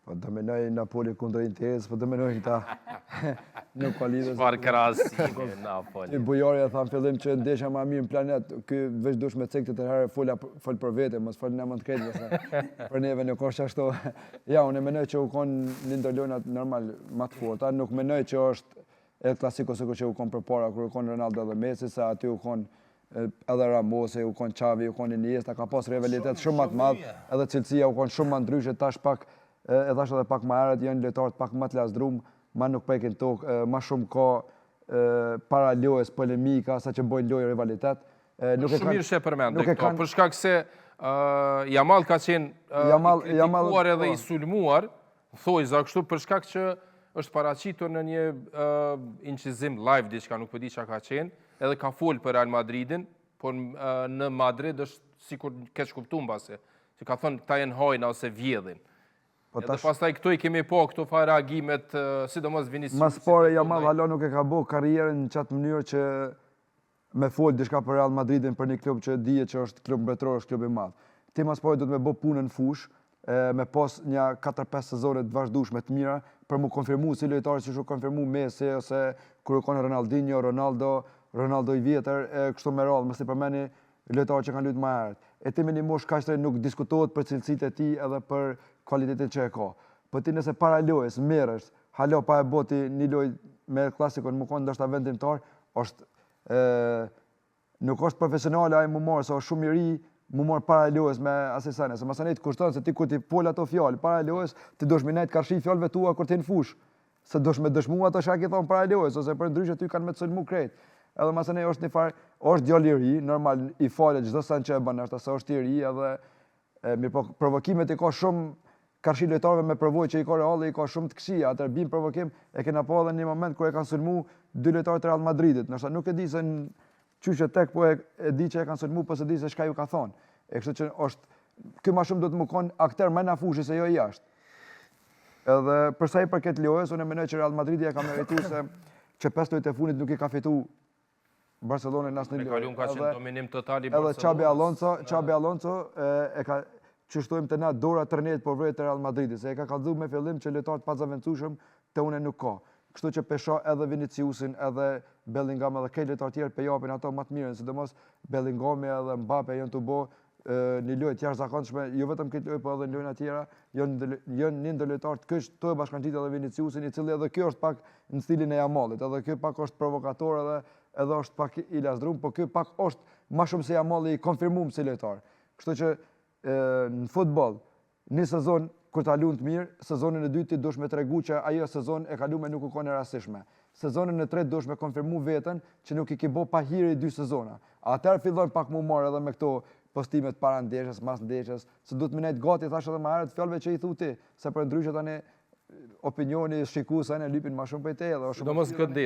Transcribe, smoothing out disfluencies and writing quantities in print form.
Po dominoj Napoli kundër Interit, po dominoj ta në kualitet. Çfarë krahasimi Napoli. Bujarja tha në fillim që ndeshja më e mirë në planet, ky veç dush me cektë të herë fol për vete, mos fol në mend këtë, për neve nuk është ashtu. Ja, unë mendoj që u kon në ndërlojnat normal më të forta, nuk mendoj që është El Clasico sikur që u kon përpara kur u kon Ronaldo dhe Messi, se aty u kon edhe Ramos, u kon Xavi, u kon Iniesta, ka pas rivalitet shumë më të madh, edhe cilësia u kon shumë më ndryshe, tash pak edhe ashtu edhe pak më herët janë lojtarët pak më të lasdrum, ma nuk prekin tokë, ma shumë ka para lojës polemika, sa që bojnë lojë rivalitet. Shumë mirë që e përmendë këto, për shkak se Yamal ka qenë kritikuar edhe i sulmuar, thojza kështu, për shkak që është paraqitur në një incizim live, diçka nuk përdi që ka qenë, edhe ka folë për Real Madridin, por në Madrid është sikur keq kuptuar mbase, që ka thënë këta janë hajna ose vjedhin. Edhe pastaj këto i kemi po këto fare reagimet, sidomos Vinicius. Mas pare Yamal hala nuk e ka bo karrierën në qatë mënyrë që me folë diçka për Real Madridin për një klub që dije që është klub mbretëror, është klub i madh. Ti mas pare do të me bo punën në fush, me pas një 4-5 sezone të vazhdueshme të mira, për mu konfirmu si lojtarë që shu konfirmu Messi, ose kur u konë Ronaldinho, Ronaldo i vjetër, kështu me radhë, mos i përmeni lojtarë që kanë luajtur më herët. E ti me një moshë kaq të nuk diskutohet për cilësitë e tij edhe për kualitetin që e ka. Po ti nëse para lojës merresh, halo pa e boti një lojë me El Clasico, më kon ndoshta vendimtar, është nuk është profesionale ai më marr, se është shumë i ri, më marr para lojës me asesane, se masanet kushton se ti kur ti pol ato fjalë para lojës, ti dosh me nejt karshi fjalëve tua kur ti në fush. Se dosh me dëshmu ato çka ke thon para lojës, ose për ndryshe ty kanë me të sulmu krejt. Edhe masane është një farë, është djalë i ri, normal i falet çdo sa që e bën, ashtu se është i ri edhe mirë po provokimet i ka shumë karshi lojtarëve me provojë që i ka Reali, i ka shumë të këqija, atë bin provokim e kena pa edhe në një moment kur e kanë sulmu dy lojtarë të Real Madridit. Ndoshta nuk e di se qysh tek po e di që e kanë sulmu, po se di se çka ju ka thonë. E kështu që është ky më shumë do të më kon aktor më në fushë se jo jashtë. Edhe për sa i përket lojës, unë mendoj që Real Madridi e ka merituar që 5 lojë të fundit nuk i ka fituar Barcelona në asnjë lojë. Kalum ka qenë dominim total i Barcelonës. Edhe Xabi Alonso e ka çështojmë të na dora trënet për vërtet Real Madridit, se e ka kallëzuar me fillim që lojtarët pa zaventsueshëm te unë nuk ka. Kështu që pesho edhe Viniciusin, edhe Bellingham, edhe këto lojtarë tjerë pe japin ato më të mirën, sidomos Bellinghami edhe Mbappe janë të bë një lojë të jashtëzakonshme, jo vetëm këtë lojë, po edhe në lojëra tjera, janë një ndër lojtarë të kësh të bashkangjitur edhe Viniciusin, i cili edhe ky është pak në stilin e Yamalit, edhe ky pak është provokator edhe është pak i lasdrum, po ky pak është më shumë se Yamali i konfirmuar si lojtar. Kështu që në futboll, një sezon kur ta luan të mirë, sezonin e dytë dush me tregu që ajo sezon e kaluar nuk u kanë rastishme. Sezonin e tretë dush me konfirmu veten që nuk i ke bë pa hiri 2 sezona. Atëherë fillon pak më marr edhe me këto postimet para ndeshjes, mas ndeshjes, se duhet më nejt gati thash edhe më herët fjalëve që i thu ti, se për ndryshe tani opinioni shikues ne lypin më shumë prej teje dhe është